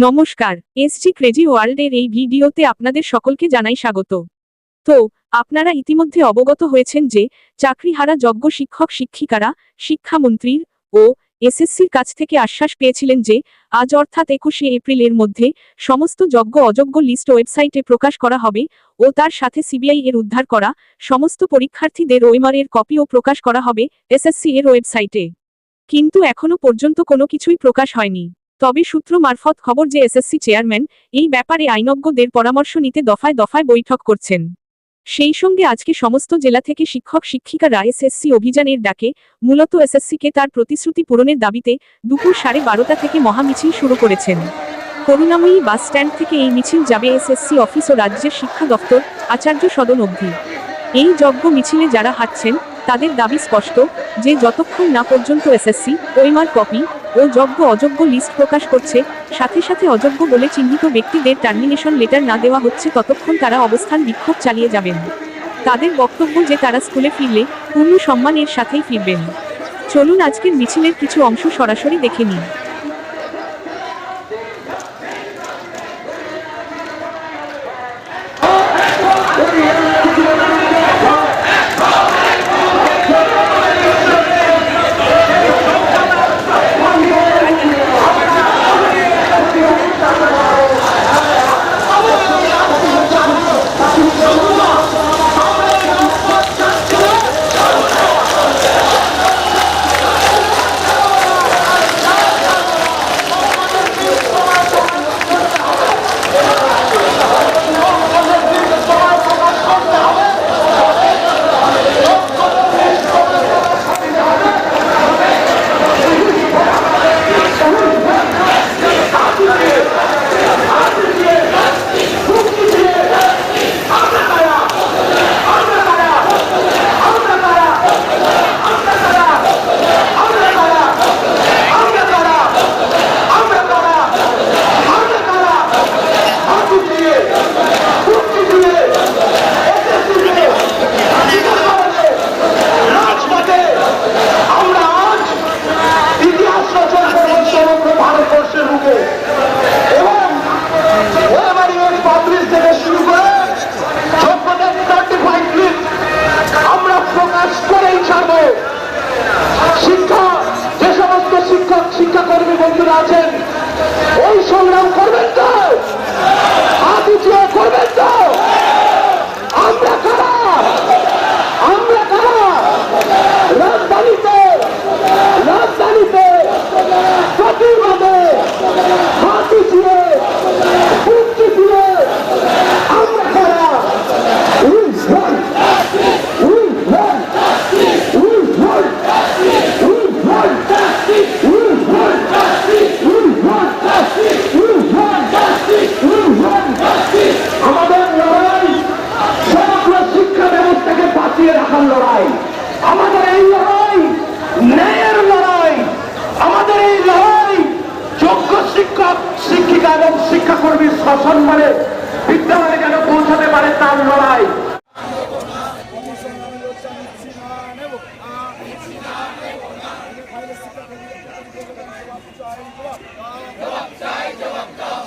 নমস্কার, SG crazy ওয়ার্ল্ডের এই ভিডিওতে আপনাদের সকলকে জানাই স্বাগত। তো আপনারা ইতিমধ্যে অবগত হয়েছেন যে চাকরিহারা যোগ্য শিক্ষক শিক্ষিকারা শিক্ষামন্ত্রীর ও এসএসসির কাছ থেকে আশ্বাস পেয়েছিলেন যে আজ অর্থাৎ 21শে এপ্রিলের মধ্যে সমস্ত যোগ্য অযোগ্য লিস্ট ওয়েবসাইটে প্রকাশ করা হবে ও তার সাথে সিবিআই এর উদ্ধার করা সমস্ত পরীক্ষার্থীদের ওএমআর কপিও প্রকাশ করা হবে এসএসসি এর ওয়েবসাইটে। কিন্তু এখনো পর্যন্ত কোনো কিছুই প্রকাশ হয়নি। তবে সূত্র মারফত খবর যে এসএসসি চেয়ারম্যান এই ব্যাপারে আইনজ্ঞদের পরামর্শ নিতে দফায় দফায় বৈঠক করছেন। সেই সঙ্গে আজকে সমস্ত জেলা থেকে শিক্ষক শিক্ষিকারা এসএসসি অভিযানের ডাকে মূলত এসএসসিকে তার প্রতিশ্রুতি পূরণের দাবিতে দুপুর 12:30 থেকে মহামিছিল শুরু করেছেন। করুণাময়ী বাস স্ট্যান্ড থেকে এই মিছিল যাবে এসএসসি অফিস ও রাজ্যের শিক্ষা দপ্তর আচার্য সদন অবধি। এই যজ্ঞ মিছিলে যারা হাঁটছেন তাদের দাবি স্পষ্ট যে যতক্ষণ না পর্যন্ত এসএসসি ওএমআর কপি ও যোগ্য অযোগ্য লিস্ট প্রকাশ করছে, সাথে সাথে অযোগ্য বলে চিহ্নিত ব্যক্তিদের টার্মিনেশন লেটার না দেওয়া হচ্ছে, ততক্ষণ তারা অবস্থান বিক্ষোভ চালিয়ে যাবেন। তাদের বক্তব্য যে তারা স্কুলে ফিরলে পূর্ণ সম্মানের সাথেই ফিরবেন। চলুন আজকের মিছিলের কিছু অংশ সরাসরি দেখে নিন। শিক্ষাকর্মী বন্ধুরা আছেন, ওই সংগ্রাম করবেন তো, হাত উঁচিয়ে করবেন তো। আমরা কারা? আমরা কারা? রাজধানীতে প্রতিবাদে হাত উঁচিয়ে মুক্তি দিয়ে আমরা কারা? আমাদের লড়াই সমগ্র শিক্ষা ব্যবস্থাকে বাঁচিয়ে রাখার লড়াই। আমাদের এই লড়াই ন্যায়ের লড়াই। আমাদের এই লড়াই যোগ্য শিক্ষক শিক্ষিকা এবং শিক্ষাকর্মীর সসম্মানে বিদ্যালয়ে যেন পৌঁছাতে পারে তার লড়াই। জবাব চাই, জবাব দাও।